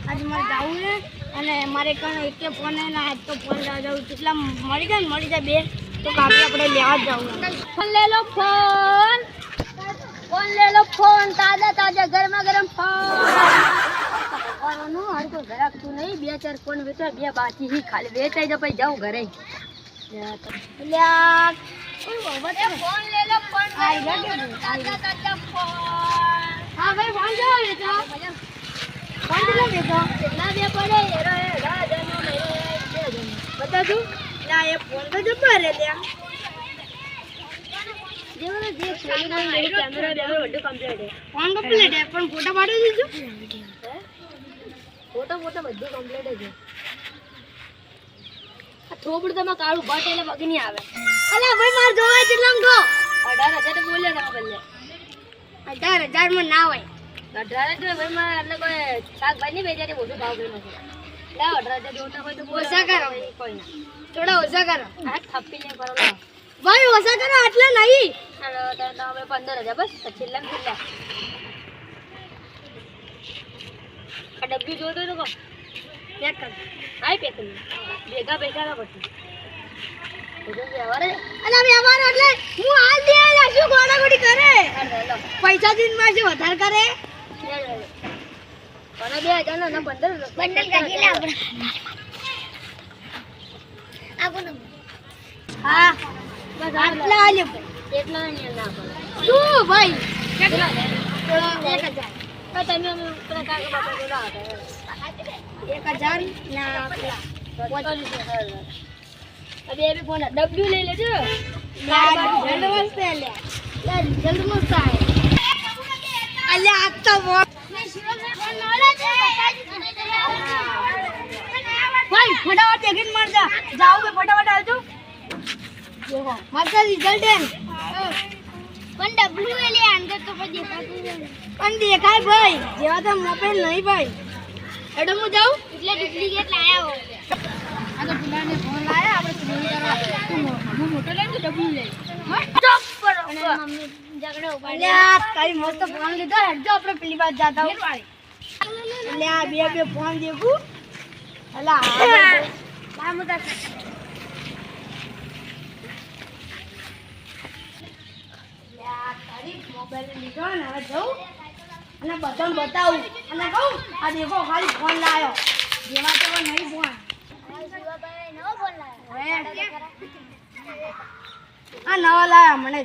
आज मारे जाऊं है અને મારે કણ એક ફોન હે ના આજ તો ફોન લેવા જાઉં કેટલા મળી જાય બે તો કાપી આપણે લેવા જ જાઉં ફોન લે લો ફોન તાજા ગરમા ગરમ ફોન નો હર તો ઘરાક તું નહીં બે ચાર ફોન વેચા બે બાકી હી ખાલી વેચાઈ દે પછી જાઉં ઘરે લ્યા ફોન લે લો ફોન તાજા ફોન હા ભાઈ ફોન જો વેચો ફોન લે વેચો કેટલા બે પડે બતા તું ના એ ફોન તો જબર રે લ્યા જેવને જે કેમેરા બધું કમ્પ્લીટ હે ફોન કમ્પ્લીટ હે પણ ફોટો પાડી દીજો ફોટો બધું કમ્પ્લીટ છે આ થોબડ તમે કાળું બટ એટલે વગી નહીં આવે અલા ભાઈ માર જોવા કેટલામ ગો 18000 તો બોલ્યા તમે બલ્લે 18000 માં ના હોય 18000 તો ભાઈ માર એટલે કોઈ શાકભાજી નહીં વેચાતી બધું ભાવ કરી નાખે લા 18000 જોતા હોય તો ઓછા કરો કોઈ ના થોડા ઓછા કરો આ થપ્પી ને કરો ભાઈ ઓછા કરો આટલા નહીં હાલો તો આપણે 15000 બસ છેલ્લા આ ડબ્બી જોતો તો કો પેક કર આઈ પેક કર ભેગા ના પડતી બધું વ્યવહાર અને વ્યવહાર એટલે હું હાલ દે લાશું ગોડાગોડી કરે પૈસા દિન માં છે વધાર કરે કોના 2000 ના 15 બંડલ કાઢી લે આપણે આપો હા બસ આટલા આલે એટલા નહીં ના પડે તું ભાઈ કેટલા 1000 તો તમે પેલા કાકા બાપા બોલા હતા 1000 ના પેલા 45000 અબે એ ફોન ડબ્લ્યુ લઈ લેજો જલ્દ વસ્તે લે જલ્દ મસ્ત આય અલે આ તો ભાઈ ફટાફટ દેખીને મર જાવ કે ફટાફટ આવજો દેખો મારા રિઝલ્ટ હે પણ ડબ્લ્યુ લે અંદર તો પછી દેખાતું પણ દેખાય ભાઈ જેવા તો મોબાઈલ નહીં ભાઈ એડો હું જાઉં એટલે ડુપ્લિકેટ લાયા હો આ તો પુલાને ફોન લાયા આપણે હું મોટો લઈને ડબ્લ્યુ લે સ્ટોપ કરો અને મમ્મી ઝઘડો ઉપાડે લ્યા તારી મસ્ત ફોન લીધો હેડજો આપણે પેલી વાત જાતા હો લ્યા બે ફોન દેખું અલા આ મોટા મોબાઈલ લીધો ને હવે જઉં અને બધાને બતાવું અને કહું આ દેખો ખાલી ફોન લાયો જેવા તેવા નહીં ફોન નવો ફોન લાયો આ નવો લાયો મને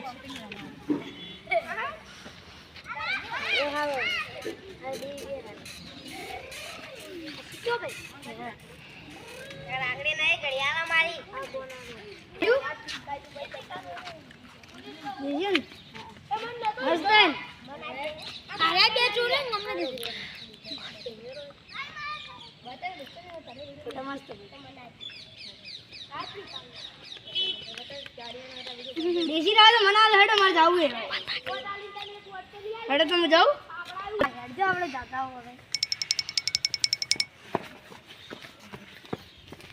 રાખડી નહીં ઘડિયાળા મારી હસબન્ડ આરે બે ચોલે મને દે મસ્ત દેશી રાજ મના હેડો માર જાવું હે હેડો તમે જાવ હેડજો આપણે જાતા હો હવે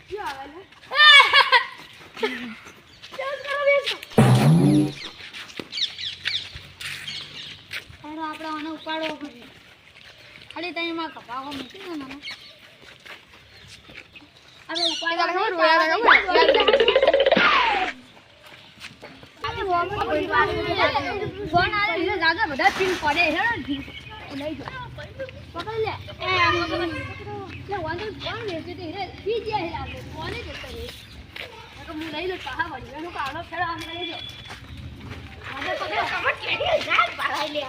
ક્યાં આવે ને ચાલ કરો બેસો હેડો આપણે આને ઉપાડવો પડે ખાલી તઈ માં કપાવો મૂકી દે મને અરે ઉપાડવા ફોન આવે એટલે જાગા બધા સીન પડે હેડો લઈ જાઓ પકડ લે એ આમ પકડ લે વાંધો ફોન વેચી દે રે પી ગયા હે આપણે ફોને જતો રે હું લઈ લો પાહા વળી એનો કાળો ફેરા આમ લઈ લો આને પકડ કમટ કેડી જાગ પાડાઈ લે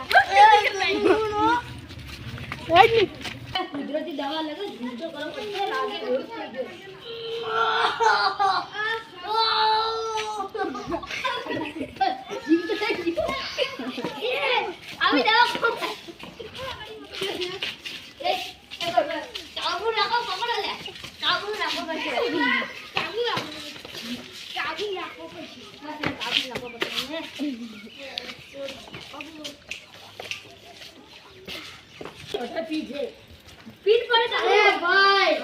કુદરતી દવા લગે જીતો કરો એટલે લાગે રોજ થઈ ગયો આવી દવા કાબુ રાખો પકડો લે કાબુ રાખો પછી કાબુ રાખો પછી ઓટા પીજે પીન પડે અરે ભાઈ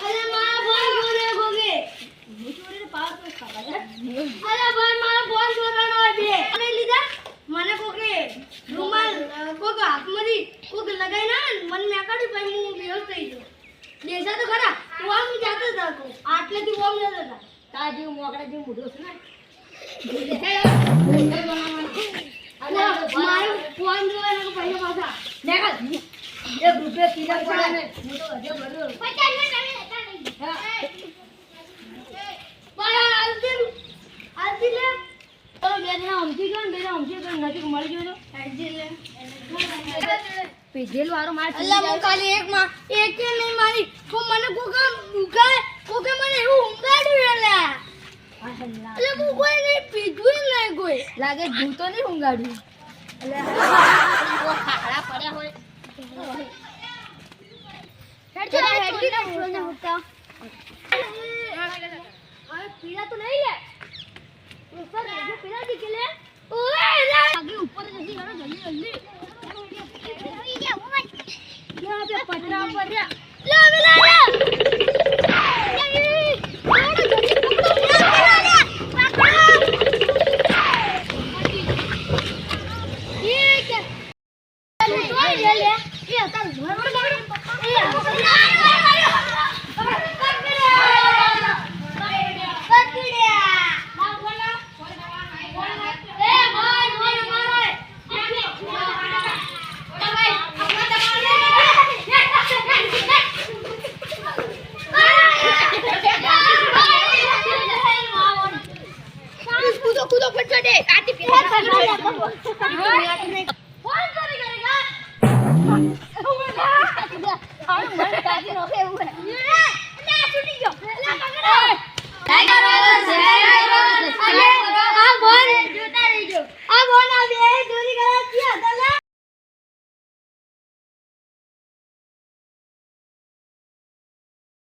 અરે મારા ફોન ચોરે ગોગે હું ચોરે ને પાસ તો ખાવા અરે ભાઈ મારો ફોન ચોરાનો છે મને લીધા મને કોકે રૂમાલ કોક હાથમાંથી કોક લગાઈ ના મન મે કાઢી પછી હું બેહોશ થઈ ગયો દેસા તો ખરા તું આમ જાતો જ હતો આટલેથી ઓમ જતો હતા તા જેવું મોકડા જેવું મોઢું છે ને મારો ફોન જોવાનો પૈસા પાછા લેખા એ રૂપિયા તીલા પડે ને હું તો હજે ભર્યો 50 મિનિટ અમે હતા નહીં હા બા આલતી લે તો બેના હમજી ગયો ને બેના હમજી ગયો નજીક મળી ગયો આલતી લે પેજેલ વાળો માર અલ્લા હું ખાલી એક કે નહીં મારી તો મને કોકા મુકાય કોકે મને એવું ઊંઘાડ્યું એલા અલ્લા હું કોઈ નહીં પીધું નહીં કોઈ લાગે હું તો નહીં ઊંઘાડ્યું અલ્લા ખાડા પડ્યા હોય હેડ ને ફોન હોતા આ પીલા તો નહીં લે ઉપર જો પીલા દીકે લે ઓએ આગે ઉપર જઈ ગયો જલ્દી જલ્દી यहाँ पे पटरा पर ला कूदो फट दे आती